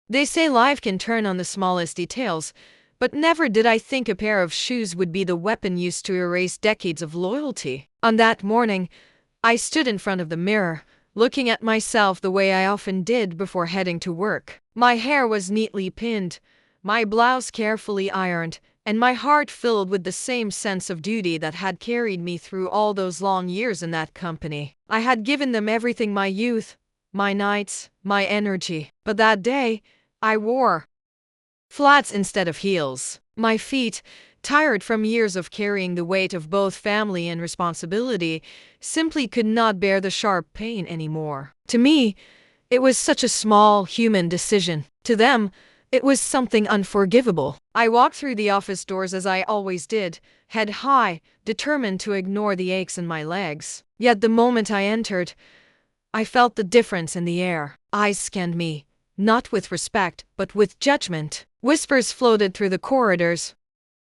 They say life can turn on the smallest details, but never did I think a pair of shoes would be the weapon used to erase decades of loyalty. On that morning, I stood in front of the mirror, looking at myself the way I often did before heading to work. My hair was neatly pinned, my blouse carefully ironed, and my heart filled with the same sense of duty that had carried me through all those long years in that company. I had given them everything: my youth, my nights, my energy. But that day, I wore flats instead of heels. My feet, tired from years of carrying the weight of both family and responsibility, simply could not bear the sharp pain anymore. To me, it was such a small, human decision. To them, it was something unforgivable. I walked through the office doors as I always did, head high, determined to ignore the aches in my legs. Yet the moment I entered, I felt the difference in the air. Eyes scanned me, not with respect, but with judgment. Whispers floated through the corridors.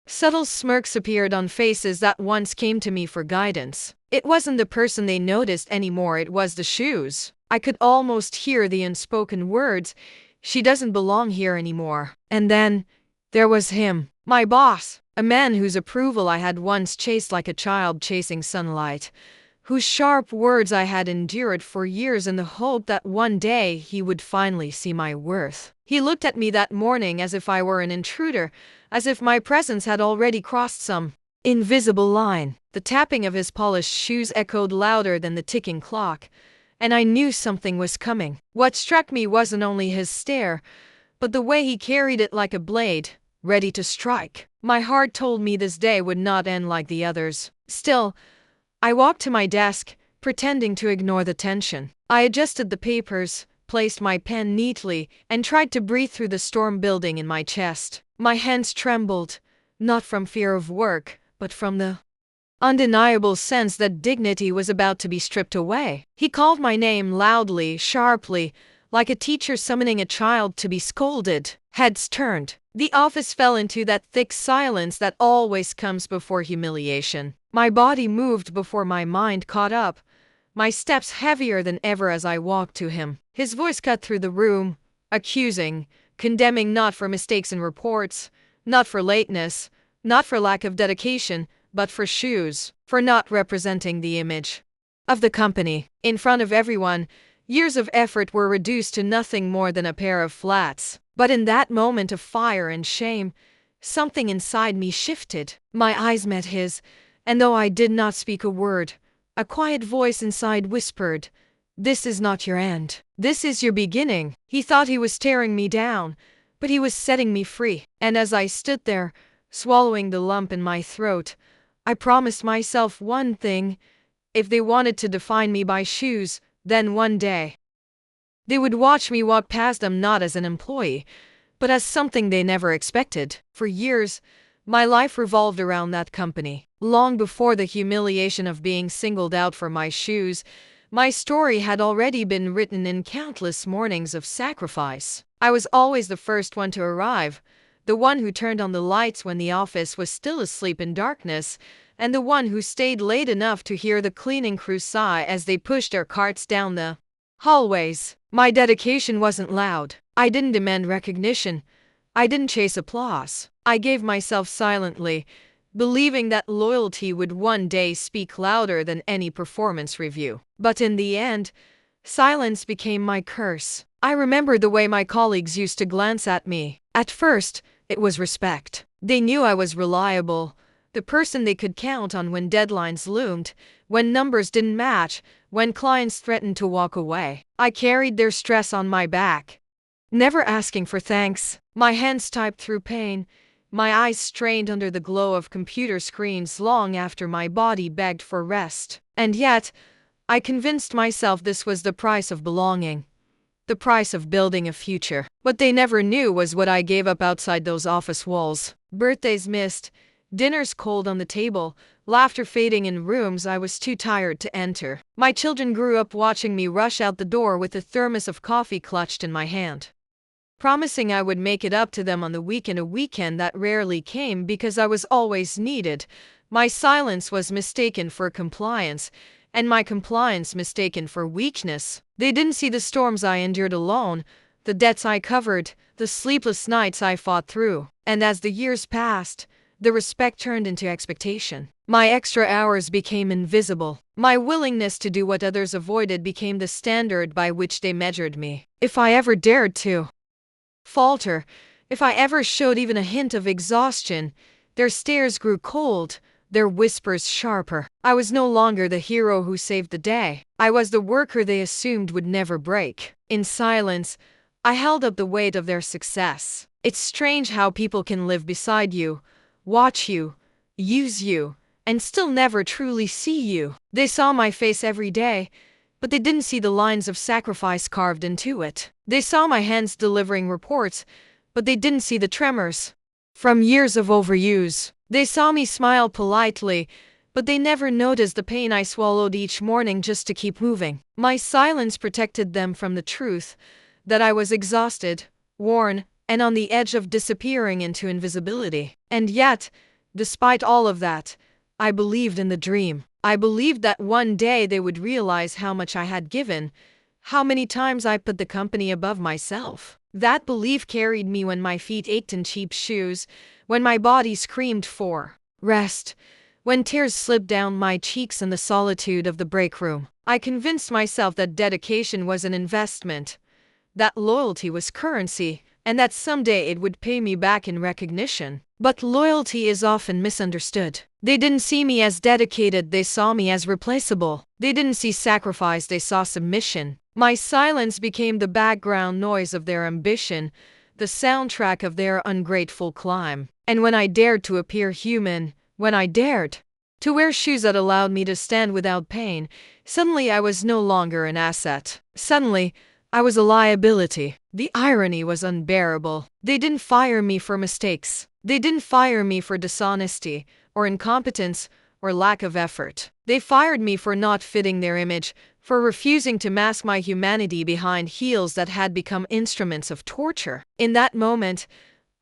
Subtle smirks appeared on faces that once came to me for guidance. It wasn't the person they noticed anymore, it was the shoes. I could almost hear the unspoken words, "She doesn't belong here anymore." And then, there was him, my boss, a man whose approval I had once chased like a child chasing sunlight, whose sharp words I had endured for years in the hope that one day he would finally see my worth. He looked at me that morning as if I were an intruder, as if my presence had already crossed some invisible line. The tapping of his polished shoes echoed louder than the ticking clock, and I knew something was coming. What struck me wasn't only his stare, but the way he carried it like a blade, ready to strike. My heart told me this day would not end like the others. Still, I walked to my desk, pretending to ignore the tension. I adjusted the papers, placed my pen neatly, and tried to breathe through the storm building in my chest. My hands trembled, not from fear of work, but from the undeniable sense that dignity was about to be stripped away. He called my name loudly, sharply, like a teacher summoning a child to be scolded. Heads turned. The office fell into that thick silence that always comes before humiliation. My body moved before my mind caught up, my steps heavier than ever as I walked to him. His voice cut through the room, accusing, condemning, not for mistakes in reports, not for lateness, not for lack of dedication, but for shoes, for not representing the image of the company. In front of everyone, years of effort were reduced to nothing more than a pair of flats. But in that moment of fire and shame, something inside me shifted. My eyes met his, and though I did not speak a word, a quiet voice inside whispered, "This is not your end. This is your beginning." He thought he was tearing me down, but he was setting me free. And as I stood there, swallowing the lump in my throat, I promised myself one thing: if they wanted to define me by shoes, then one day they would watch me walk past them not as an employee, but as something they never expected. For years, my life revolved around that company. Long before the humiliation of being singled out for my shoes, my story had already been written in countless mornings of sacrifice. I was always the first one to arrive, the one who turned on the lights when the office was still asleep in darkness, and the one who stayed late enough to hear the cleaning crew sigh as they pushed their carts down the hallways. My dedication wasn't loud. I didn't demand recognition. I didn't chase applause. I gave myself silently, believing that loyalty would one day speak louder than any performance review. But in the end, silence became my curse. I remember the way my colleagues used to glance at me. At first, it was respect. They knew I was reliable, the person they could count on when deadlines loomed, when numbers didn't match, when clients threatened to walk away. I carried their stress on my back, never asking for thanks. My hands typed through pain, my eyes strained under the glow of computer screens long after my body begged for rest. And yet, I convinced myself this was the price of belonging, the price of building a future. What they never knew was what I gave up outside those office walls. Birthdays missed, dinners cold on the table, laughter fading in rooms I was too tired to enter. My children grew up watching me rush out the door with a thermos of coffee clutched in my hand, promising I would make it up to them on the weekend, a weekend that rarely came because I was always needed. My silence was mistaken for compliance, and my compliance mistaken for weakness. They didn't see the storms I endured alone, the debts I covered, the sleepless nights I fought through. And as the years passed, the respect turned into expectation. My extra hours became invisible. My willingness to do what others avoided became the standard by which they measured me. If I ever dared to falter, if I ever showed even a hint of exhaustion, their stares grew cold, their whispers sharper. I was no longer the hero who saved the day. I was the worker they assumed would never break. In silence, I held up the weight of their success. It's strange how people can live beside you, watch you, use you, and still never truly see you. They saw my face every day, but they didn't see the lines of sacrifice carved into it. They saw my hands delivering reports, but they didn't see the tremors from years of overuse. They saw me smile politely, but they never noticed the pain I swallowed each morning just to keep moving. My silence protected them from the truth that I was exhausted, worn, and on the edge of disappearing into invisibility. And yet, despite all of that, I believed in the dream. I believed that one day they would realize how much I had given, how many times I put the company above myself. That belief carried me when my feet ached in cheap shoes, when my body screamed for rest, when tears slipped down my cheeks in the solitude of the break room. I convinced myself that dedication was an investment, that loyalty was currency, and that someday it would pay me back in recognition. But loyalty is often misunderstood. They didn't see me as dedicated, they saw me as replaceable. They didn't see sacrifice, they saw submission. My silence became the background noise of their ambition, the soundtrack of their ungrateful climb. And when I dared to appear human, when I dared to wear shoes that allowed me to stand without pain, suddenly I was no longer an asset. Suddenly, I was a liability. The irony was unbearable. They didn't fire me for mistakes. They didn't fire me for dishonesty, or incompetence, or lack of effort. They fired me for not fitting their image, for refusing to mask my humanity behind heels that had become instruments of torture. In that moment,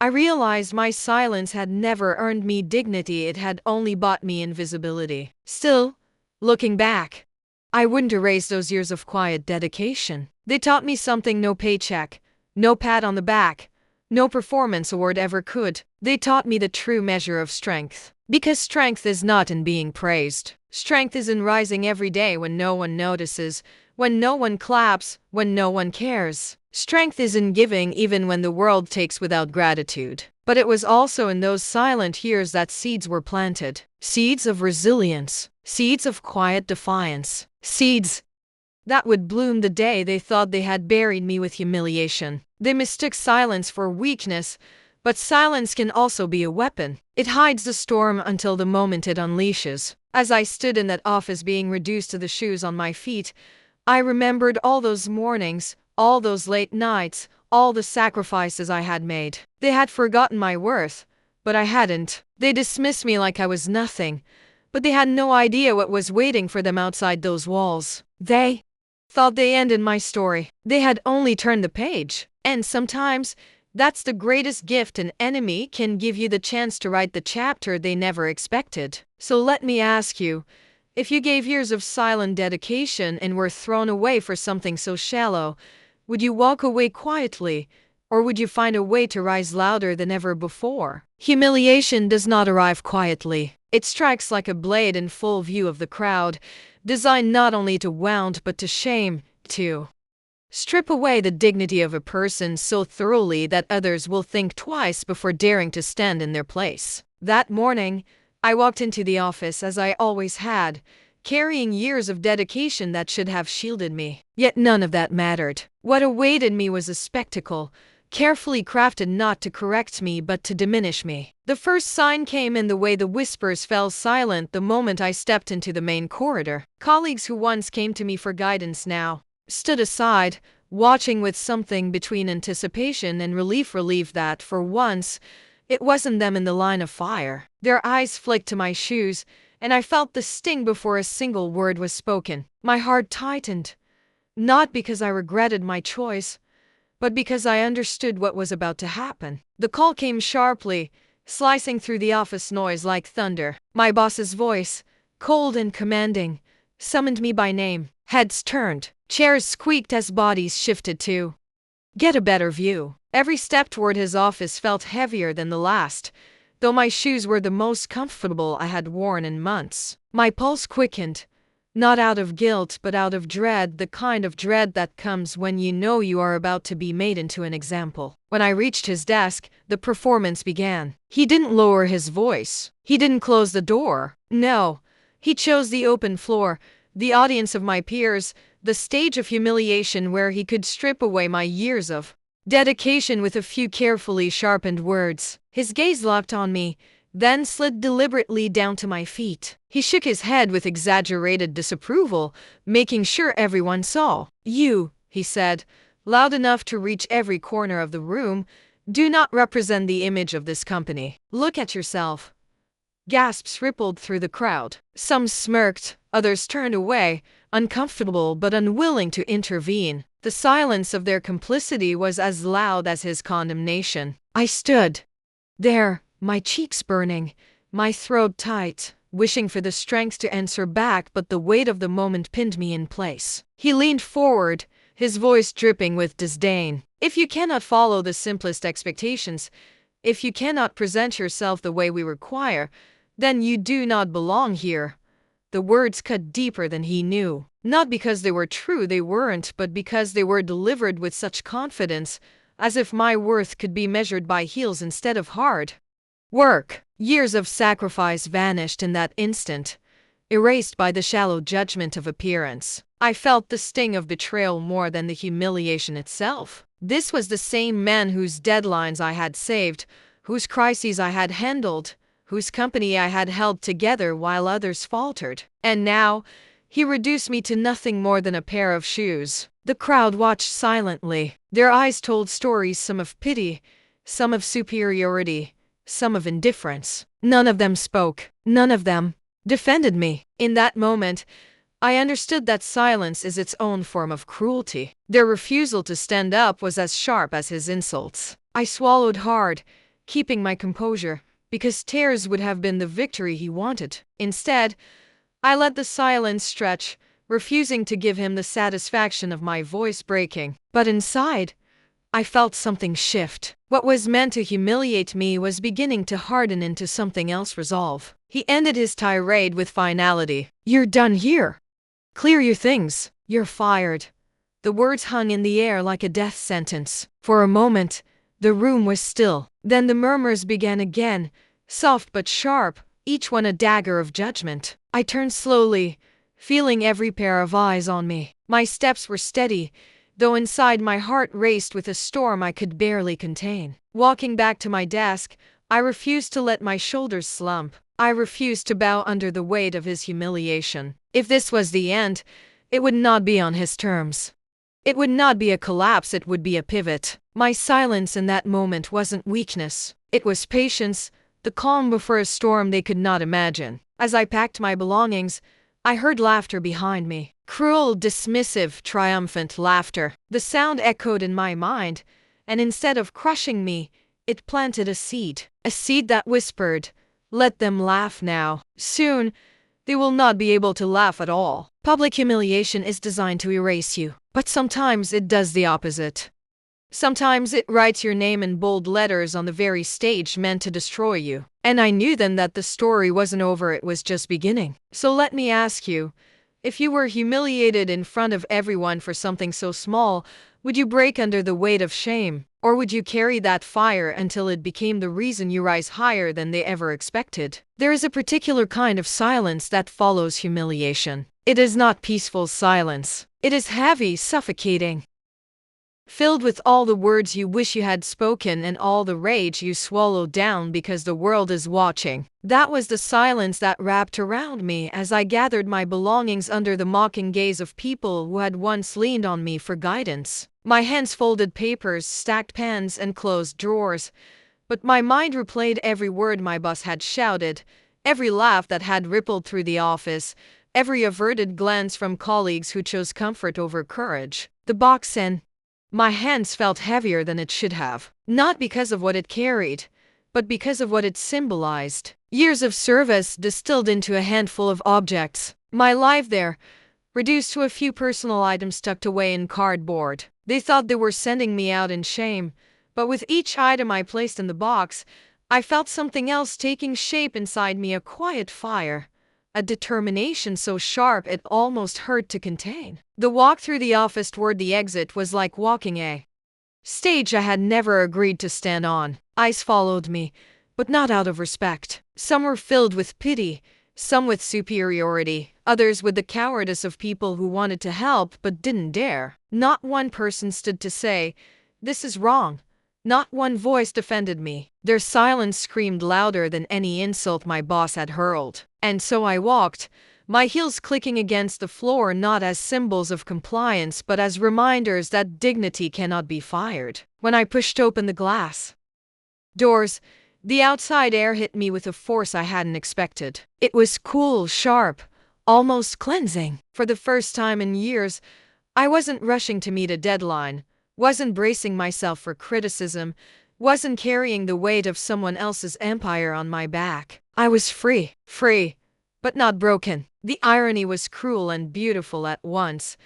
I realized my silence had never earned me dignity, it had only bought me invisibility. Still, looking back, I wouldn't erase those years of quiet dedication. They taught me something no paycheck, no pat on the back, no performance award ever could. They taught me the true measure of strength. Because strength is not in being praised. Strength is in rising every day when no one notices, when no one claps, when no one cares. Strength is in giving even when the world takes without gratitude. But it was also in those silent years that seeds were planted. Seeds of resilience. Seeds of quiet defiance. Seeds that would bloom the day they thought they had buried me with humiliation. They mistook silence for weakness, but silence can also be a weapon. It hides the storm until the moment it unleashes. As I stood in that office being reduced to the shoes on my feet, I remembered all those mornings, all those late nights, all the sacrifices I had made. They had forgotten my worth, but I hadn't. They dismissed me like I was nothing, but they had no idea what was waiting for them outside those walls. They thought they ended my story. They had only turned the page. And sometimes, that's the greatest gift an enemy can give you, the chance to write the chapter they never expected. So let me ask you, if you gave years of silent dedication and were thrown away for something so shallow, would you walk away quietly, or would you find a way to rise louder than ever before? Humiliation does not arrive quietly. It strikes like a blade in full view of the crowd, designed not only to wound but to shame, to strip away the dignity of a person so thoroughly that others will think twice before daring to stand in their place. That morning, I walked into the office as I always had, carrying years of dedication that should have shielded me. Yet none of that mattered. What awaited me was a spectacle, carefully crafted not to correct me but to diminish me. The first sign came in the way the whispers fell silent the moment I stepped into the main corridor. Colleagues who once came to me for guidance now stood aside, watching with something between anticipation and relief that, for once, it wasn't them in the line of fire. Their eyes flicked to my shoes, and I felt the sting before a single word was spoken. My heart tightened, not because I regretted my choice, but because I understood what was about to happen. The call came sharply, slicing through the office noise like thunder. My boss's voice, cold and commanding, summoned me by name. Heads turned, chairs squeaked as bodies shifted to get a better view. Every step toward his office felt heavier than the last, though my shoes were the most comfortable I had worn in months. My pulse quickened, not out of guilt but out of dread, the kind of dread that comes when you know you are about to be made into an example. When I reached his desk, the performance began. He didn't lower his voice. He didn't close the door. No, he chose the open floor, the audience of my peers, the stage of humiliation where he could strip away my years of dedication with a few carefully sharpened words. His gaze locked on me, then slid deliberately down to my feet. He shook his head with exaggerated disapproval, making sure everyone saw. "You," he said, loud enough to reach every corner of the room, "do not represent the image of this company. Look at yourself." Gasps rippled through the crowd. Some smirked, others turned away, uncomfortable but unwilling to intervene. The silence of their complicity was as loud as his condemnation. I stood there, my cheeks burning, my throat tight, wishing for the strength to answer back, but the weight of the moment pinned me in place. He leaned forward, his voice dripping with disdain. "If you cannot follow the simplest expectations, if you cannot present yourself the way we require, then you do not belong here." The words cut deeper than he knew. Not because they were true, they weren't, but because they were delivered with such confidence, as if my worth could be measured by heels instead of hard work. Years of sacrifice vanished in that instant, erased by the shallow judgment of appearance. I felt the sting of betrayal more than the humiliation itself. This was the same man whose deadlines I had saved, whose crises I had handled, whose company I had held together while others faltered. And now, he reduced me to nothing more than a pair of shoes. The crowd watched silently. Their eyes told stories, some of pity, some of superiority, some of indifference. None of them spoke. None of them defended me. In that moment, I understood that silence is its own form of cruelty. Their refusal to stand up was as sharp as his insults. I swallowed hard, keeping my composure, because tears would have been the victory he wanted. Instead, I let the silence stretch, refusing to give him the satisfaction of my voice breaking. But inside, I felt something shift. What was meant to humiliate me was beginning to harden into something else, resolve. He ended his tirade with finality. "You're done here. Clear your things. You're fired." The words hung in the air like a death sentence. For a moment, the room was still. Then the murmurs began again, soft but sharp, each one a dagger of judgment. I turned slowly, feeling every pair of eyes on me. My steps were steady, though inside my heart raced with a storm I could barely contain. Walking back to my desk, I refused to let my shoulders slump. I refused to bow under the weight of his humiliation. If this was the end, it would not be on his terms. It would not be a collapse, it would be a pivot. My silence in that moment wasn't weakness. It was patience, the calm before a storm they could not imagine. As I packed my belongings, I heard laughter behind me. Cruel, dismissive, triumphant laughter. The sound echoed in my mind, and instead of crushing me, it planted a seed. A seed that whispered, "Let them laugh now. Soon, they will not be able to laugh at all." Public humiliation is designed to erase you, but sometimes it does the opposite. Sometimes it writes your name in bold letters on the very stage meant to destroy you. And I knew then that the story wasn't over, it was just beginning. So let me ask you, if you were humiliated in front of everyone for something so small, would you break under the weight of shame? Or would you carry that fire until it became the reason you rise higher than they ever expected? There is a particular kind of silence that follows humiliation. It is not peaceful silence. It is heavy, suffocating, filled with all the words you wish you had spoken and all the rage you swallow down because the world is watching. That was the silence that wrapped around me as I gathered my belongings under the mocking gaze of people who had once leaned on me for guidance. My hands folded papers, stacked pens, and closed drawers, but my mind replayed every word my boss had shouted, every laugh that had rippled through the office, every averted glance from colleagues who chose comfort over courage. The box in my hands felt heavier than it should have, not because of what it carried, but because of what it symbolized. Years of service distilled into a handful of objects. My life there, reduced to a few personal items tucked away in cardboard. They thought they were sending me out in shame, but with each item I placed in the box, I felt something else taking shape inside me, a quiet fire, a determination so sharp it almost hurt to contain. The walk through the office toward the exit was like walking a stage I had never agreed to stand on. Eyes followed me, but not out of respect. Some were filled with pity, some with superiority, others with the cowardice of people who wanted to help but didn't dare. Not one person stood to say, "This is wrong." Not one voice defended me. Their silence screamed louder than any insult my boss had hurled. And so I walked, my heels clicking against the floor, not as symbols of compliance but as reminders that dignity cannot be fired. When I pushed open the glass doors, the outside air hit me with a force I hadn't expected. It was cool, sharp, almost cleansing. For the first time in years, I wasn't rushing to meet a deadline, wasn't bracing myself for criticism, wasn't carrying the weight of someone else's empire on my back. I was free, but not broken. The irony was cruel and beautiful at once.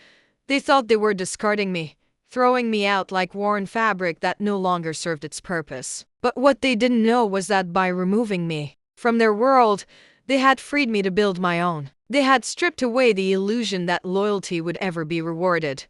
They thought they were discarding me, throwing me out like worn fabric that no longer served its purpose. But what they didn't know was that by removing me from their world, they had freed me to build my own. They had stripped away the illusion that loyalty would ever be rewarded.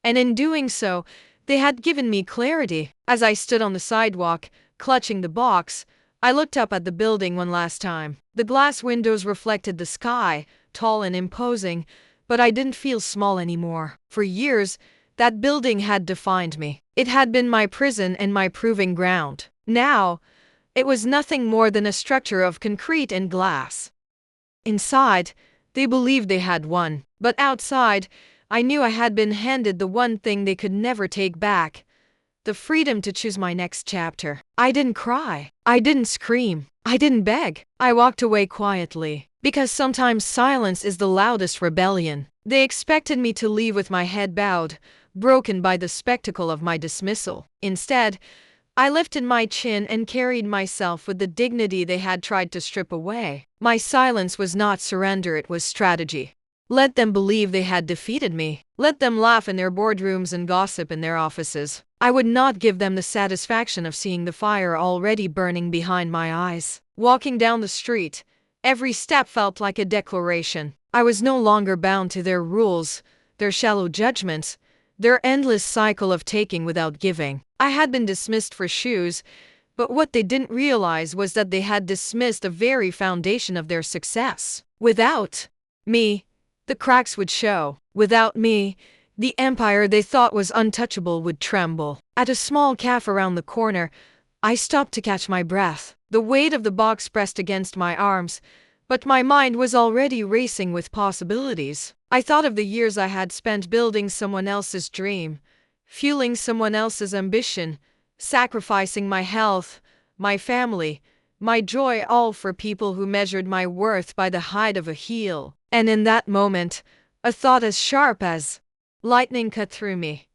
And in doing so, they had given me clarity. As I stood on the sidewalk, clutching the box, I looked up at the building one last time. The glass windows reflected the sky, tall and imposing, but I didn't feel small anymore. For years, that building had defined me. It had been my prison and my proving ground. Now, it was nothing more than a structure of concrete and glass. Inside, they believed they had won, but outside, I knew I had been handed the one thing they could never take back: the freedom to choose my next chapter. I didn't cry. I didn't scream. I didn't beg. I walked away quietly, because sometimes silence is the loudest rebellion. They expected me to leave with my head bowed, broken by the spectacle of my dismissal. Instead, I lifted my chin and carried myself with the dignity they had tried to strip away. My silence was not surrender, it was strategy. Let them believe they had defeated me. Let them laugh in their boardrooms and gossip in their offices. I would not give them the satisfaction of seeing the fire already burning behind my eyes. Walking down the street, every step felt like a declaration. I was no longer bound to their rules, their shallow judgments, their endless cycle of taking without giving. I had been dismissed for shoes, but what they didn't realize was that they had dismissed the very foundation of their success. Without me, the cracks would show. Without me, the empire they thought was untouchable would tremble. At a small cafe around the corner, I stopped to catch my breath. The weight of the box pressed against my arms, but my mind was already racing with possibilities. I thought of the years I had spent building someone else's dream, fueling someone else's ambition, sacrificing my health, my family, my joy, all for people who measured my worth by the height of a heel. And in that moment, a thought as sharp as lightning cut through me.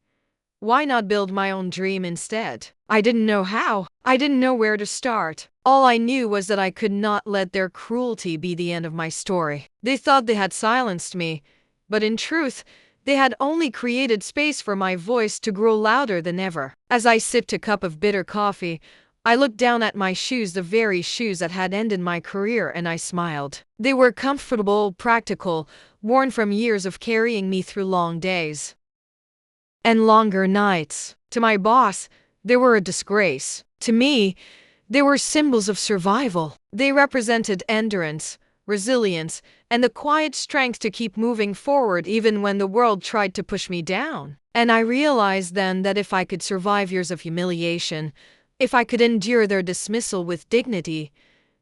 Why not build my own dream instead? I didn't know how. I didn't know where to start. All I knew was that I could not let their cruelty be the end of my story. They thought they had silenced me, but in truth, they had only created space for my voice to grow louder than ever. As I sipped a cup of bitter coffee, I looked down at my shoes, the very shoes that had ended my career, and I smiled. They were comfortable, practical, worn from years of carrying me through long days and longer nights. To my boss, they were a disgrace. To me, they were symbols of survival. They represented endurance, resilience, and the quiet strength to keep moving forward even when the world tried to push me down. And I realized then that if I could survive years of humiliation, if I could endure their dismissal with dignity,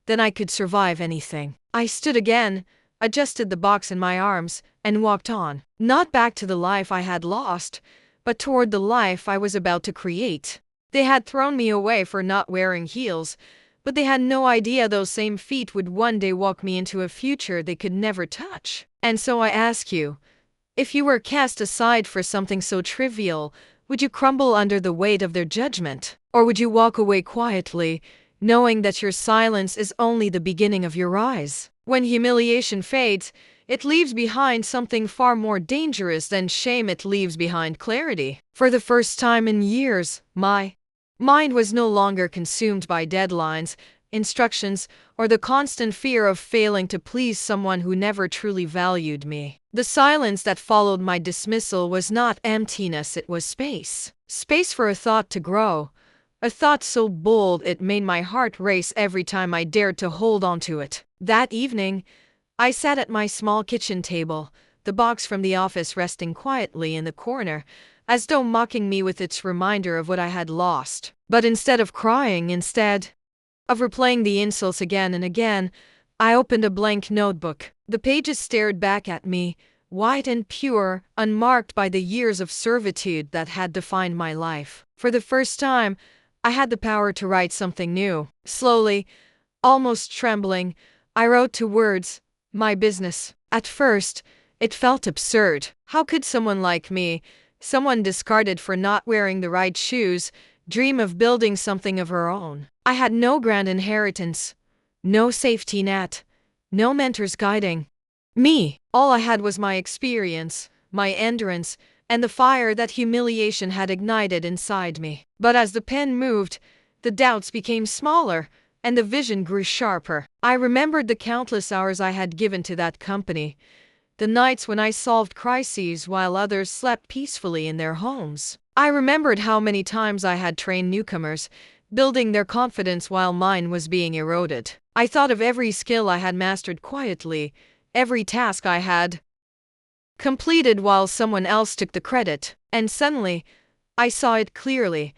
then I could survive anything. I stood again, adjusted the box in my arms, and walked on. Not back to the life I had lost, but toward the life I was about to create. They had thrown me away for not wearing heels, but they had no idea those same feet would one day walk me into a future they could never touch. And so I ask you, if you were cast aside for something so trivial, would you crumble under the weight of their judgment? Or would you walk away quietly, knowing that your silence is only the beginning of your rise? When humiliation fades, it leaves behind something far more dangerous than shame. It leaves behind clarity. For the first time in years, my mind was no longer consumed by deadlines, instructions, or the constant fear of failing to please someone who never truly valued me. The silence that followed my dismissal was not emptiness, it was space. Space for a thought to grow. A thought so bold it made my heart race every time I dared to hold on to it. That evening, I sat at my small kitchen table, the box from the office resting quietly in the corner, as though mocking me with its reminder of what I had lost. But instead of crying, instead of replaying the insults again and again, I opened a blank notebook. The pages stared back at me, white and pure, unmarked by the years of servitude that had defined my life. For the first time, I had the power to write something new. Slowly, almost trembling, I wrote two words: my business. At first, it felt absurd. How could someone like me, someone discarded for not wearing the right shoes, dream of building something of her own? I had no grand inheritance, no safety net, no mentors guiding me. All I had was my experience, my endurance, and the fire that humiliation had ignited inside me. But as the pen moved, the doubts became smaller, and the vision grew sharper. I remembered the countless hours I had given to that company, the nights when I solved crises while others slept peacefully in their homes. I remembered how many times I had trained newcomers, building their confidence while mine was being eroded. I thought of every skill I had mastered quietly, every task I had completed while someone else took the credit, and suddenly, I saw it clearly.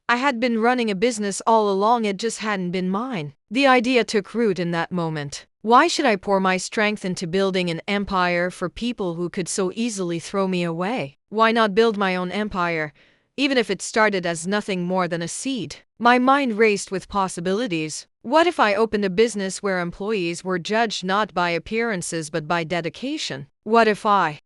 I had been running a business all along, it just hadn't been mine. The idea took root in that moment. Why should I pour my strength into building an empire for people who could so easily throw me away? Why not build my own empire, even if it started as nothing more than a seed? My mind raced with possibilities. What if I opened a business where employees were judged not by appearances but by dedication? What if I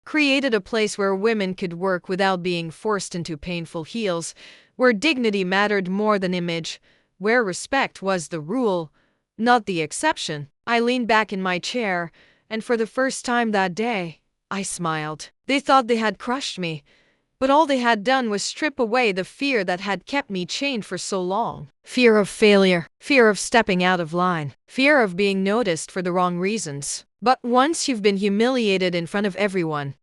created a place where women could work without being forced into painful heels, where dignity mattered more than image, where respect was the rule, not the exception? I leaned back in my chair, and for the first time that day, I smiled. They thought they had crushed me, but all they had done was strip away the fear that had kept me chained for so long. Fear of failure, fear of stepping out of line, fear of being noticed for the wrong reasons. But once you've been humiliated in front of everyone,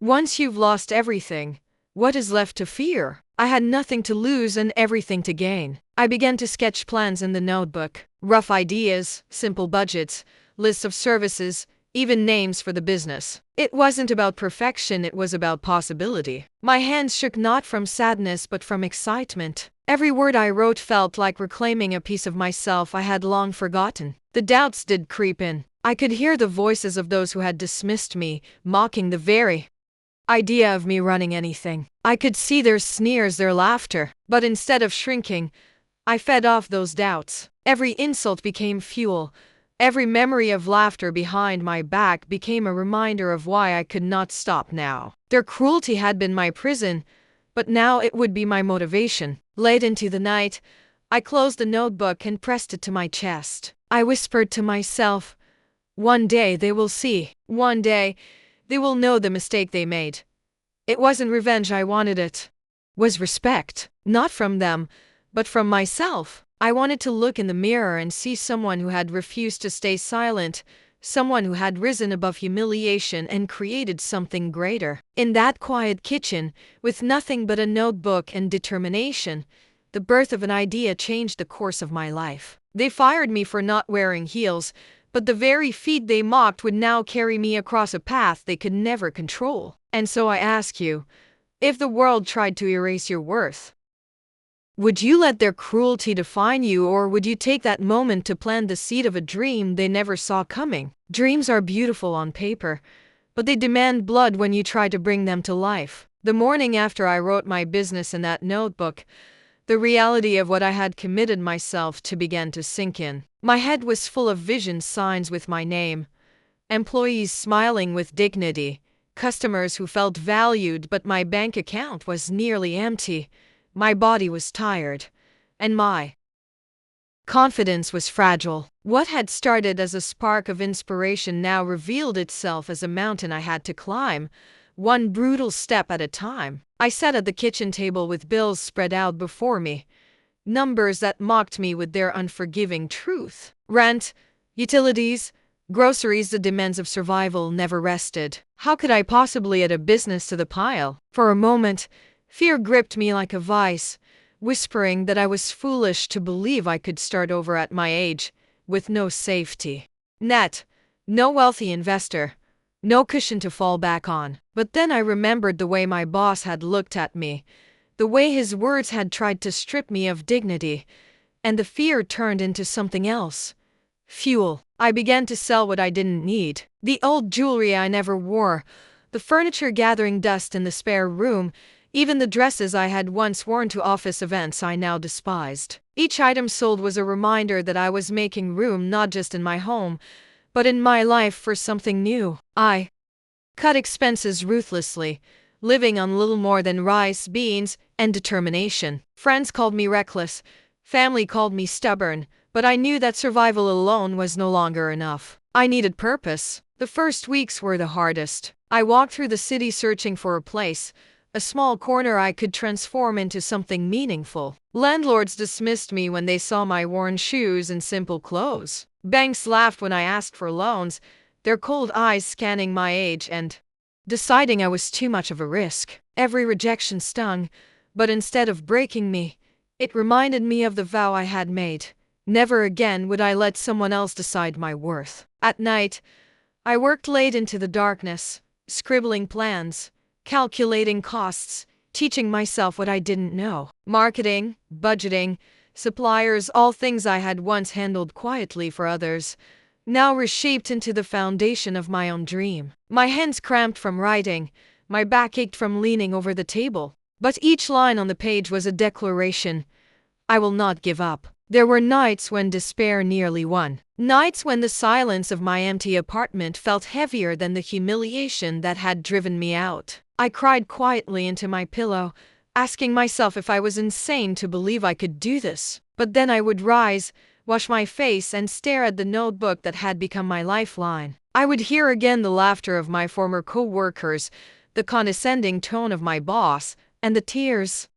once you've lost everything, what is left to fear? I had nothing to lose and everything to gain. I began to sketch plans in the notebook, rough ideas, simple budgets, lists of services, even names for the business. It wasn't about perfection, it was about possibility. My hands shook not from sadness but from excitement. Every word I wrote felt like reclaiming a piece of myself I had long forgotten. The doubts did creep in. I could hear the voices of those who had dismissed me, mocking the very idea of me running anything. I could see their sneers, their laughter. But instead of shrinking, I fed off those doubts. Every insult became fuel. Every memory of laughter behind my back became a reminder of why I could not stop now. Their cruelty had been my prison, but now it would be my motivation. Late into the night, I closed the notebook and pressed it to my chest. I whispered to myself, one day they will see. One day, they will know the mistake they made. It wasn't revenge I wanted, it was respect. Not from them, but from myself. I wanted to look in the mirror and see someone who had refused to stay silent, someone who had risen above humiliation and created something greater. In that quiet kitchen, with nothing but a notebook and determination, the birth of an idea changed the course of my life. They fired me for not wearing heels, but the very feet they mocked would now carry me across a path they could never control. And so I ask you, if the world tried to erase your worth, would you let their cruelty define you, or would you take that moment to plant the seed of a dream they never saw coming? Dreams are beautiful on paper, but they demand blood when you try to bring them to life. The morning after I wrote my business in that notebook, the reality of what I had committed myself to began to sink in. My head was full of vision signs with my name, employees smiling with dignity, customers who felt valued, but my bank account was nearly empty. My body was tired, and my Confidence was fragile. What had started as a spark of inspiration now revealed itself as a mountain I had to climb, one brutal step at a time. I sat at the kitchen table with bills spread out before me, numbers that mocked me with their unforgiving truth. Rent, utilities, groceries, the demands of survival never rested. How could I possibly add a business to the pile? For a moment, fear gripped me like a vice, whispering that I was foolish to believe I could start over at my age, with no safety net, no wealthy investor, no cushion to fall back on. But then I remembered the way my boss had looked at me, the way his words had tried to strip me of dignity, and the fear turned into something else. Fuel. I began to sell what I didn't need. The old jewelry I never wore, the furniture gathering dust in the spare room, even the dresses I had once worn to office events I now despised. Each item sold was a reminder that I was making room not just in my home, but in my life for something new. I cut expenses ruthlessly, living on little more than rice, beans, and determination. Friends called me reckless, family called me stubborn, but I knew that survival alone was no longer enough. I needed purpose. The first weeks were the hardest. I walked through the city searching for a place, a small corner I could transform into something meaningful. Landlords dismissed me when they saw my worn shoes and simple clothes. Banks laughed when I asked for loans, their cold eyes scanning my age and deciding I was too much of a risk. Every rejection stung, but instead of breaking me, it reminded me of the vow I had made. Never again would I let someone else decide my worth. At night, I worked late into the darkness, scribbling plans, calculating costs, teaching myself what I didn't know. Marketing, budgeting, suppliers, all things I had once handled quietly for others, now reshaped into the foundation of my own dream. My hands cramped from writing, my back ached from leaning over the table. But each line on the page was a declaration. I will not give up. There were nights when despair nearly won. Nights when the silence of my empty apartment felt heavier than the humiliation that had driven me out. I cried quietly into my pillow, asking myself if I was insane to believe I could do this. But then I would rise, wash my face, and stare at the notebook that had become my lifeline. I would hear again the laughter of my former co-workers, the condescending tone of my boss, and the tears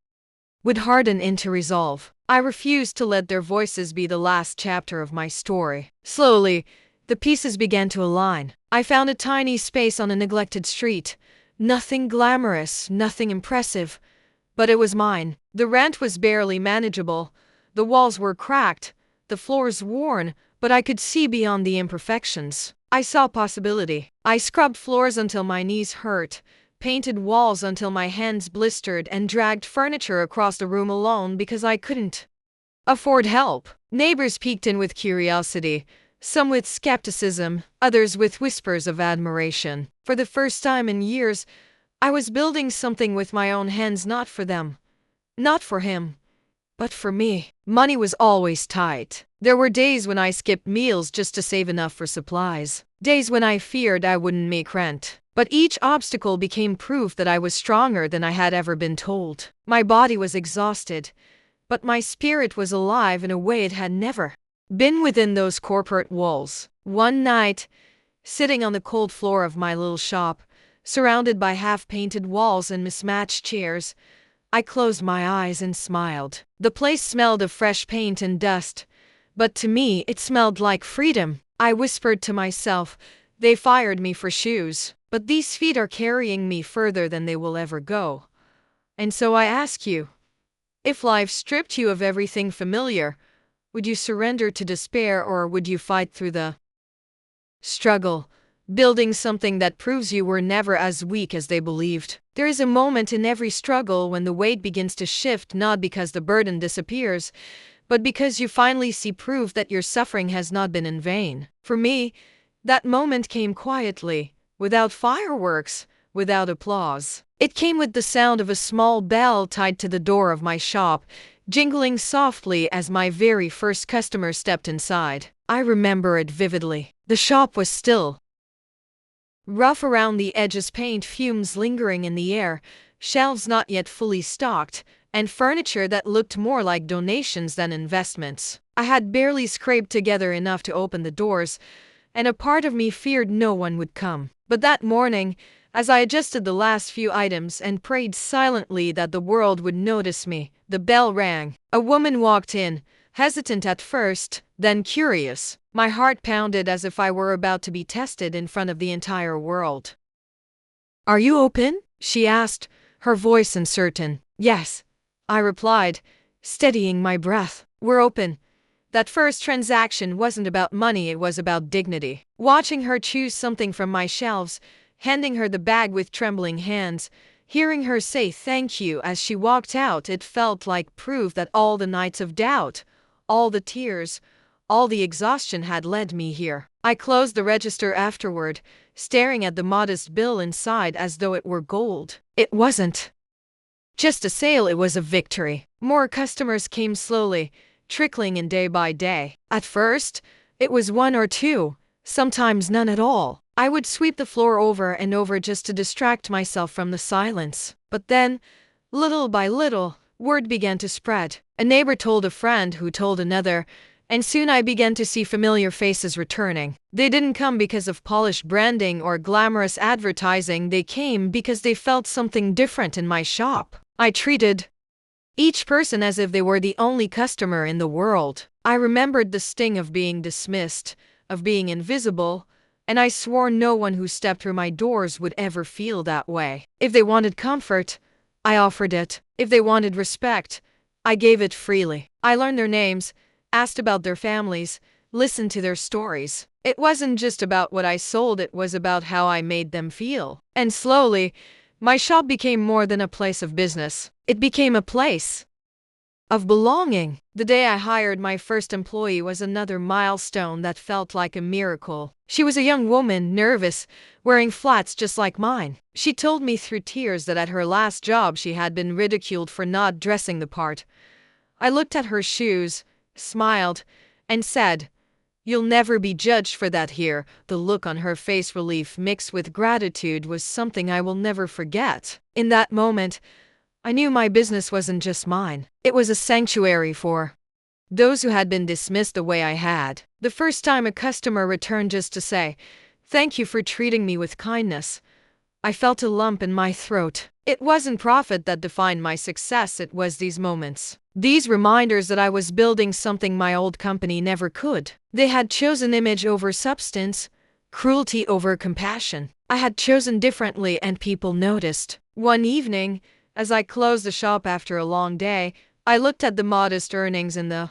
would harden into resolve. I refused to let their voices be the last chapter of my story. Slowly, the pieces began to align. I found a tiny space on a neglected street. Nothing glamorous, nothing impressive, but it was mine. The rent was barely manageable. The walls were cracked, the floors worn, but I could see beyond the imperfections. I saw possibility. I scrubbed floors until my knees hurt, painted walls until my hands blistered, and dragged furniture across the room alone because I couldn't afford help. Neighbors peeked in with curiosity, some with skepticism, others with whispers of admiration. For the first time in years, I was building something with my own hands, not for them, not for him, but for me. Money was always tight. There were days when I skipped meals just to save enough for supplies, days when I feared I wouldn't make rent. But each obstacle became proof that I was stronger than I had ever been told. My body was exhausted, but my spirit was alive in a way it had never been within those corporate walls. One night, sitting on the cold floor of my little shop, surrounded by half-painted walls and mismatched chairs, I closed my eyes and smiled. The place smelled of fresh paint and dust, but to me it smelled like freedom. I whispered to myself, they fired me for shoes, but these feet are carrying me further than they will ever go. And so I ask you, if life stripped you of everything familiar, would you surrender to despair, or would you fight through the struggle, building something that proves you were never as weak as they believed? There is a moment in every struggle when the weight begins to shift, not because the burden disappears, but because you finally see proof that your suffering has not been in vain. For me, that moment came quietly, without fireworks, without applause. It came with the sound of a small bell tied to the door of my shop, jingling softly as my very first customer stepped inside. I remember it vividly. The shop was still, rough around the edges, paint fumes lingering in the air, shelves not yet fully stocked, and furniture that looked more like donations than investments. I had barely scraped together enough to open the doors, and a part of me feared no one would come. But that morning, as I adjusted the last few items and prayed silently that the world would notice me, the bell rang. A woman walked in, hesitant at first, then curious. My heart pounded as if I were about to be tested in front of the entire world. "Are you open?" she asked, her voice uncertain. "Yes," I replied, steadying my breath. "We're open." That first transaction wasn't about money, it was about dignity. Watching her choose something from my shelves, handing her the bag with trembling hands, hearing her say thank you as she walked out, it felt like proof that all the nights of doubt, all the tears, all the exhaustion had led me here. I closed the register afterward, staring at the modest bill inside as though it were gold. It wasn't just a sale, it was a victory. More customers came slowly, trickling in day by day. At first, it was one or two, sometimes none at all. I would sweep the floor over and over just to distract myself from the silence. But then, little by little, word began to spread. A neighbor told a friend who told another, and soon I began to see familiar faces returning. They didn't come because of polished branding or glamorous advertising, they came because they felt something different in my shop. I treated each person as if they were the only customer in the world. I remembered the sting of being dismissed, of being invisible, and I swore no one who stepped through my doors would ever feel that way. If they wanted comfort, I offered it. If they wanted respect, I gave it freely. I learned their names, asked about their families, listened to their stories. It wasn't just about what I sold, it was about how I made them feel. And slowly, my shop became more than a place of business. It became a place of belonging. The day I hired my first employee was another milestone that felt like a miracle. She was a young woman, nervous, wearing flats just like mine. She told me through tears that at her last job she had been ridiculed for not dressing the part. I looked at her shoes, smiled, and said, "You'll never be judged for that here." The look on her face, relief mixed with gratitude, was something I will never forget. In that moment, I knew my business wasn't just mine. It was a sanctuary for those who had been dismissed the way I had. The first time a customer returned just to say, "Thank you for treating me with kindness," I felt a lump in my throat. It wasn't profit that defined my success, it was these moments. These reminders that I was building something my old company never could. They had chosen image over substance, cruelty over compassion. I had chosen differently and people noticed. One evening, as I closed the shop after a long day, I looked at the modest earnings in the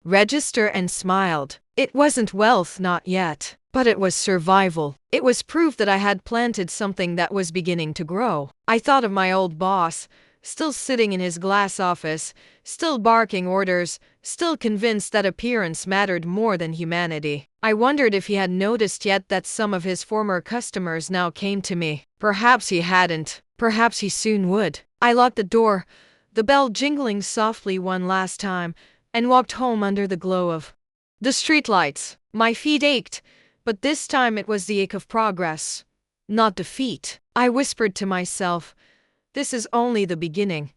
register and smiled. It wasn't wealth, not yet, but it was survival. It was proof that I had planted something that was beginning to grow. I thought of my old boss, still sitting in his glass office, still barking orders, still convinced that appearance mattered more than humanity. I wondered if he had noticed yet that some of his former customers now came to me. Perhaps he hadn't. Perhaps he soon would. I locked the door, the bell jingling softly one last time, and walked home under the glow of the streetlights. My feet ached, but this time it was the ache of progress, not defeat. I whispered to myself, "This is only the beginning."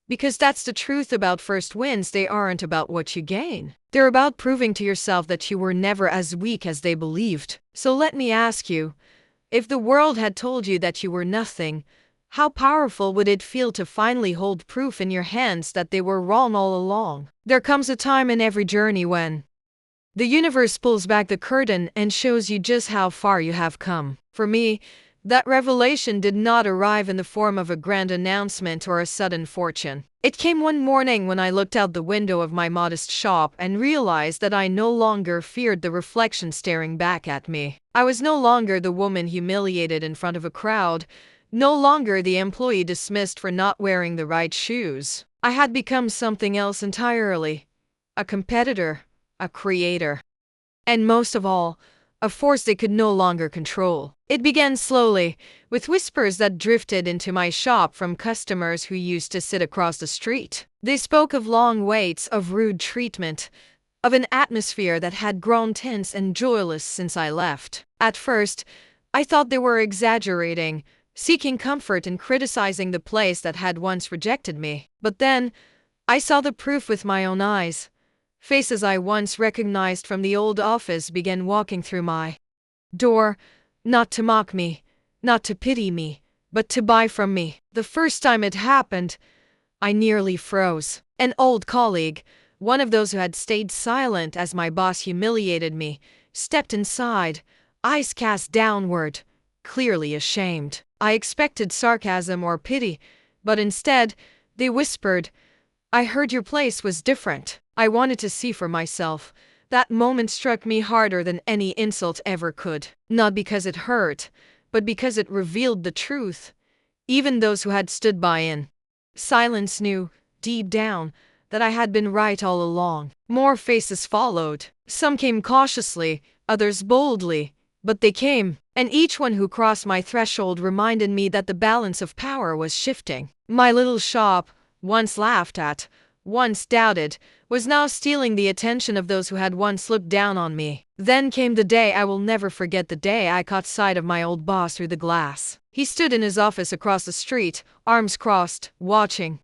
Because that's the truth about first wins, they aren't about what you gain. They're about proving to yourself that you were never as weak as they believed. So let me ask you, if the world had told you that you were nothing, how powerful would it feel to finally hold proof in your hands that they were wrong all along? There comes a time in every journey when the universe pulls back the curtain and shows you just how far you have come. For me, that revelation did not arrive in the form of a grand announcement or a sudden fortune. It came one morning when I looked out the window of my modest shop and realized that I no longer feared the reflection staring back at me. I was no longer the woman humiliated in front of a crowd, no longer the employee dismissed for not wearing the right shoes. I had become something else entirely. A competitor, a creator, and most of all, a force they could no longer control. It began slowly, with whispers that drifted into my shop from customers who used to sit across the street. They spoke of long waits, of rude treatment, of an atmosphere that had grown tense and joyless since I left. At first, I thought they were exaggerating, seeking comfort and criticizing the place that had once rejected me. But then, I saw the proof with my own eyes. Faces I once recognized from the old office began walking through my door, not to mock me, not to pity me, but to buy from me. The first time it happened, I nearly froze. An old colleague, one of those who had stayed silent as my boss humiliated me, stepped inside, eyes cast downward, clearly ashamed. I expected sarcasm or pity, but instead, they whispered, "I heard your place was different." I wanted to see for myself. That moment struck me harder than any insult ever could. Not because it hurt, but because it revealed the truth. Even those who had stood by in silence knew, deep down, that I had been right all along. More faces followed. Some came cautiously, others boldly, but they came, and each one who crossed my threshold reminded me that the balance of power was shifting. My little shop, once laughed at, once doubted, was now stealing the attention of those who had once looked down on me. Then came the day I will never forget, the day I caught sight of my old boss through the glass. He stood in his office across the street, arms crossed, watching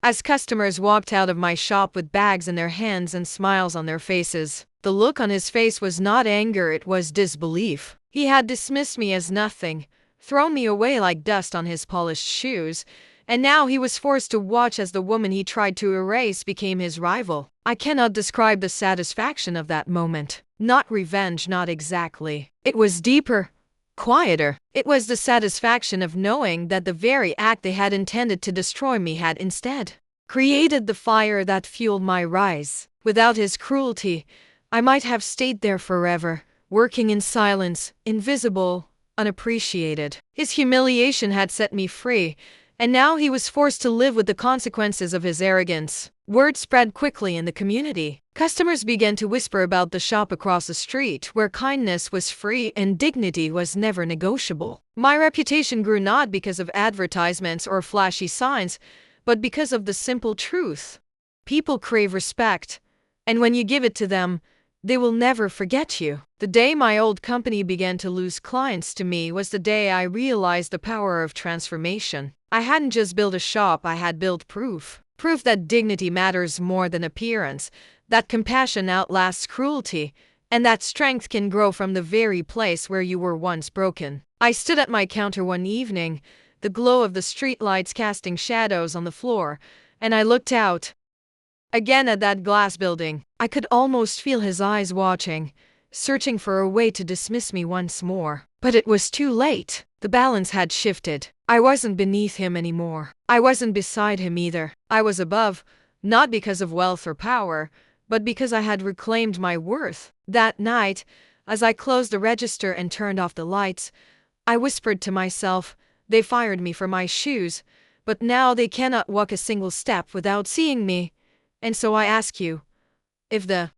as customers walked out of my shop with bags in their hands and smiles on their faces. The look on his face was not anger, it was disbelief. He had dismissed me as nothing, thrown me away like dust on his polished shoes, and now he was forced to watch as the woman he tried to erase became his rival. I cannot describe the satisfaction of that moment. Not revenge, not exactly. It was deeper, quieter. It was the satisfaction of knowing that the very act they had intended to destroy me had instead created the fire that fueled my rise. Without his cruelty, I might have stayed there forever, working in silence, invisible, unappreciated. His humiliation had set me free, and now he was forced to live with the consequences of his arrogance. Word spread quickly in the community. Customers began to whisper about the shop across the street, where kindness was free and dignity was never negotiable. My reputation grew not because of advertisements or flashy signs, but because of the simple truth. People crave respect, and when you give it to them, they will never forget you. The day my old company began to lose clients to me was the day I realized the power of transformation. I hadn't just built a shop, I had built proof. Proof that dignity matters more than appearance, that compassion outlasts cruelty, and that strength can grow from the very place where you were once broken. I stood at my counter one evening, the glow of the streetlights casting shadows on the floor, and I looked out again at that glass building. I could almost feel his eyes watching, searching for a way to dismiss me once more. But it was too late. The balance had shifted. I wasn't beneath him anymore. I wasn't beside him either. I was above, not because of wealth or power, but because I had reclaimed my worth. That night, as I closed the register and turned off the lights, I whispered to myself, "They fired me for my shoes, but now they cannot walk a single step without seeing me. And so I ask you, if the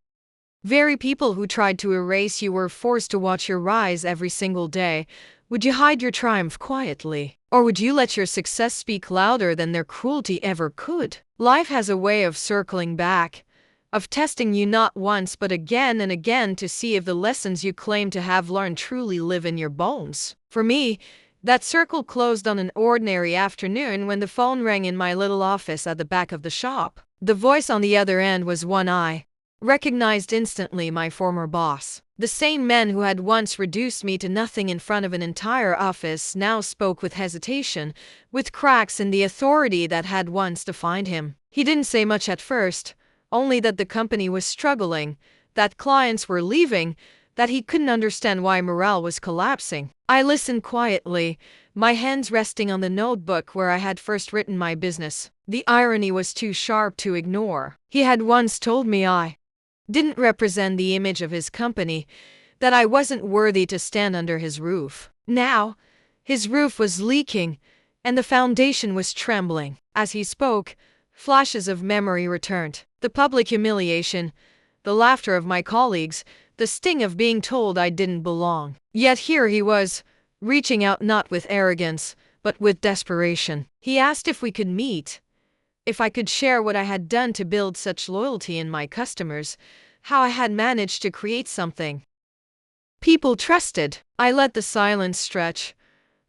very people who tried to erase you were forced to watch your rise every single day, would you hide your triumph quietly? Or would you let your success speak louder than their cruelty ever could?" Life has a way of circling back, of testing you not once but again and again to see if the lessons you claim to have learned truly live in your bones. For me, that circle closed on an ordinary afternoon when the phone rang in my little office at the back of the shop. The voice on the other end was one I recognized instantly, my former boss. The same man who had once reduced me to nothing in front of an entire office now spoke with hesitation, with cracks in the authority that had once defined him. He didn't say much at first, only that the company was struggling, that clients were leaving, that he couldn't understand why morale was collapsing. I listened quietly, my hands resting on the notebook where I had first written my business. The irony was too sharp to ignore. He had once told me I didn't represent the image of his company, that I wasn't worthy to stand under his roof. Now, his roof was leaking, and the foundation was trembling. As he spoke, flashes of memory returned. The public humiliation, the laughter of my colleagues, the sting of being told I didn't belong. Yet here he was, reaching out not with arrogance, but with desperation. He asked if we could meet, if I could share what I had done to build such loyalty in my customers, how I had managed to create something people trusted. I let the silence stretch,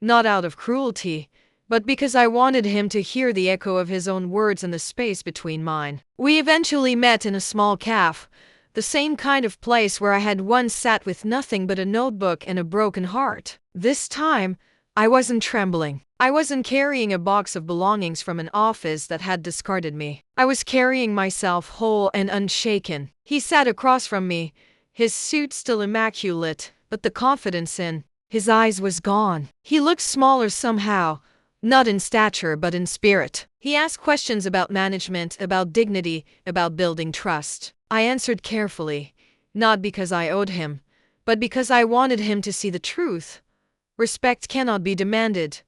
not out of cruelty, but because I wanted him to hear the echo of his own words in the space between mine. We eventually met in a small cafe, the same kind of place where I had once sat with nothing but a notebook and a broken heart. This time, I wasn't trembling. I wasn't carrying a box of belongings from an office that had discarded me. I was carrying myself whole and unshaken. He sat across from me, his suit still immaculate, but the confidence in his eyes was gone. He looked smaller somehow, not in stature but in spirit. He asked questions about management, about dignity, about building trust. I answered carefully, not because I owed him, but because I wanted him to see the truth. Respect cannot be demanded.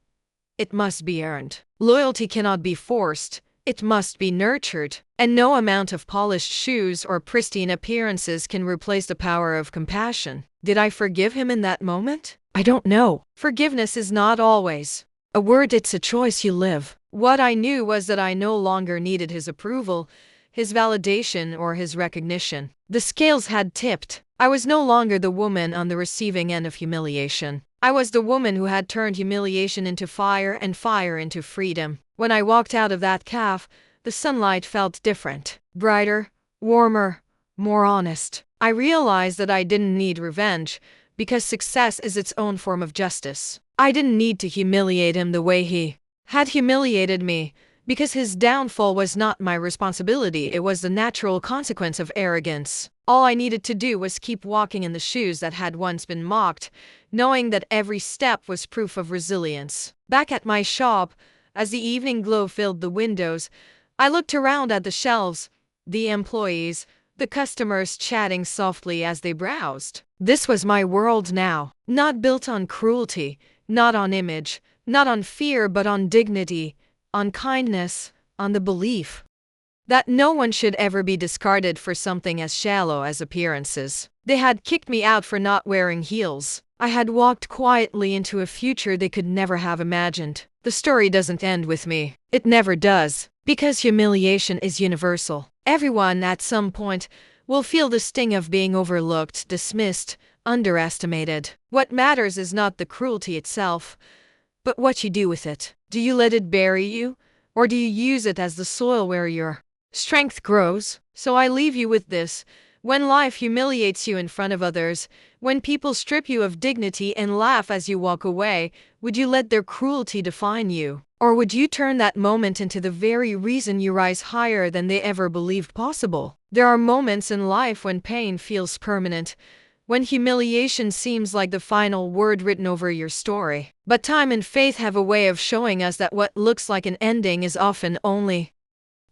It must be earned. Loyalty cannot be forced. It must be nurtured. And no amount of polished shoes or pristine appearances can replace the power of compassion. Did I forgive him in that moment? I don't know. Forgiveness is not always a word, it's a choice you live. What I knew was that I no longer needed his approval, his validation, or his recognition. The scales had tipped. I was no longer the woman on the receiving end of humiliation. I was the woman who had turned humiliation into fire and fire into freedom. When I walked out of that cafe, the sunlight felt different. Brighter, warmer, more honest. I realized that I didn't need revenge, because success is its own form of justice. I didn't need to humiliate him the way he had humiliated me, because his downfall was not my responsibility, it was the natural consequence of arrogance. All I needed to do was keep walking in the shoes that had once been mocked, knowing that every step was proof of resilience. Back at my shop, as the evening glow filled the windows, I looked around at the shelves, the employees, the customers chatting softly as they browsed. This was my world now, not built on cruelty, not on image, not on fear, but on dignity, on kindness, on the belief that no one should ever be discarded for something as shallow as appearances. They had kicked me out for not wearing heels. I had walked quietly into a future they could never have imagined. The story doesn't end with me. It never does. Because humiliation is universal. Everyone at some point will feel the sting of being overlooked, dismissed, underestimated. What matters is not the cruelty itself, but what you do with it. Do you let it bury you, or do you use it as the soil where your strength grows? So I leave you with this. When life humiliates you in front of others, when people strip you of dignity and laugh as you walk away, would you let their cruelty define you? Or would you turn that moment into the very reason you rise higher than they ever believed possible? There are moments in life when pain feels permanent, when humiliation seems like the final word written over your story. But time and faith have a way of showing us that what looks like an ending is often only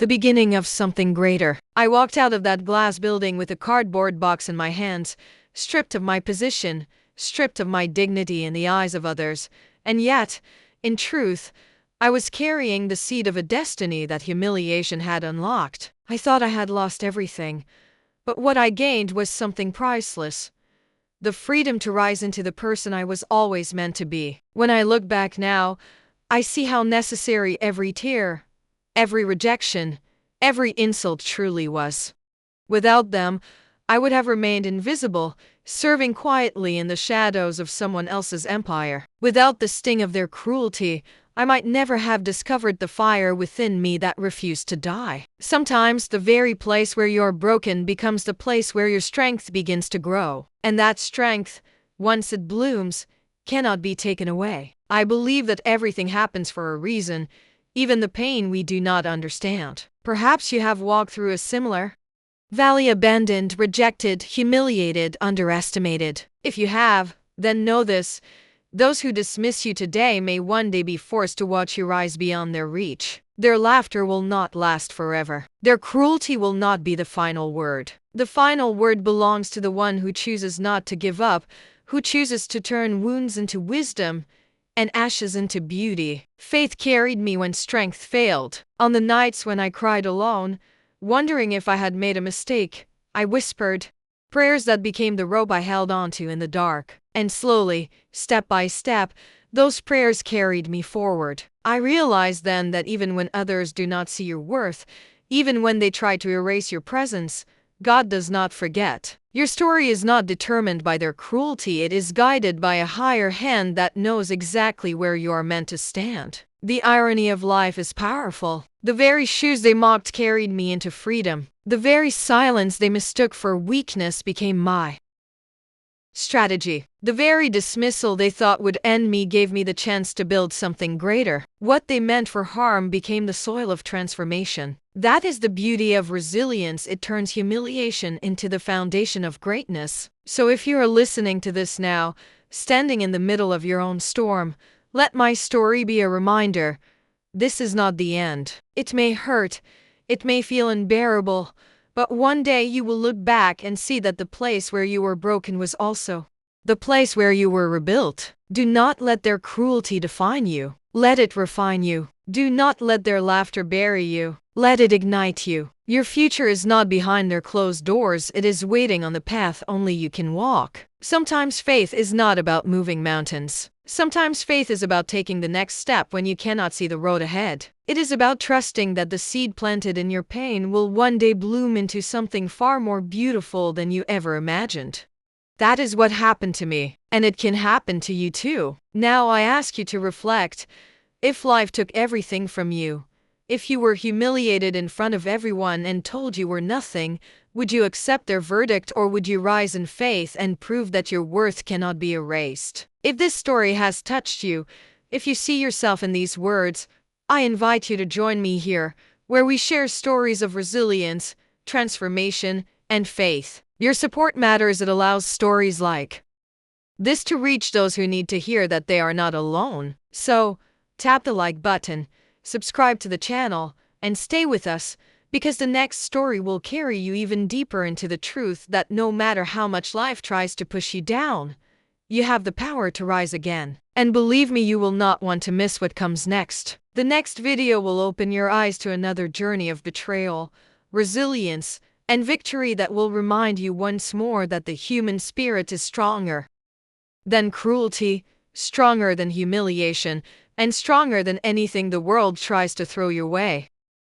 the beginning of something greater. I walked out of that glass building with a cardboard box in my hands, stripped of my position, stripped of my dignity in the eyes of others, and yet, in truth, I was carrying the seed of a destiny that humiliation had unlocked. I thought I had lost everything, but what I gained was something priceless. The freedom to rise into the person I was always meant to be. When I look back now, I see how necessary every tear, every rejection, every insult truly was. Without them, I would have remained invisible, serving quietly in the shadows of someone else's empire. Without the sting of their cruelty, I might never have discovered the fire within me that refused to die. Sometimes the very place where you're broken becomes the place where your strength begins to grow. And that strength, once it blooms, cannot be taken away. I believe that everything happens for a reason, even the pain we do not understand. Perhaps you have walked through a similar valley, abandoned, rejected, humiliated, underestimated. If you have, then know this. Those who dismiss you today may one day be forced to watch you rise beyond their reach. Their laughter will not last forever. Their cruelty will not be the final word. The final word belongs to the one who chooses not to give up, who chooses to turn wounds into wisdom and ashes into beauty. Faith carried me when strength failed. On the nights when I cried alone, wondering if I had made a mistake, I whispered prayers that became the rope I held onto in the dark. And slowly, step by step, those prayers carried me forward. I realized then that even when others do not see your worth, even when they try to erase your presence, God does not forget. Your story is not determined by their cruelty, it is guided by a higher hand that knows exactly where you are meant to stand. The irony of life is powerful. The very shoes they mocked carried me into freedom. The very silence they mistook for weakness became my strategy. The very dismissal they thought would end me gave me the chance to build something greater. What they meant for harm became the soil of transformation. That is the beauty of resilience. It turns humiliation into the foundation of greatness. So if you are listening to this now, standing in the middle of your own storm, let my story be a reminder. This is not the end. It may hurt, it may feel unbearable, but one day you will look back and see that the place where you were broken was also the place where you were rebuilt. Do not let their cruelty define you. Let it refine you. Do not let their laughter bury you. Let it ignite you. Your future is not behind their closed doors, it is waiting on the path only you can walk. Sometimes faith is not about moving mountains. Sometimes faith is about taking the next step when you cannot see the road ahead. It is about trusting that the seed planted in your pain will one day bloom into something far more beautiful than you ever imagined. That is what happened to me, and it can happen to you too. Now I ask you to reflect. If life took everything from you, if you were humiliated in front of everyone and told you were nothing, would you accept their verdict, or would you rise in faith and prove that your worth cannot be erased? If this story has touched you, if you see yourself in these words, I invite you to join me here, where we share stories of resilience, transformation, and faith. Your support matters. It allows stories like this to reach those who need to hear that they are not alone. So, tap the like button, subscribe to the channel, and stay with us, because the next story will carry you even deeper into the truth that no matter how much life tries to push you down, you have the power to rise again. And believe me, you will not want to miss what comes next. The next video will open your eyes to another journey of betrayal, resilience, and victory that will remind you once more that the human spirit is stronger than cruelty, stronger than humiliation, and stronger than anything the world tries to throw your way.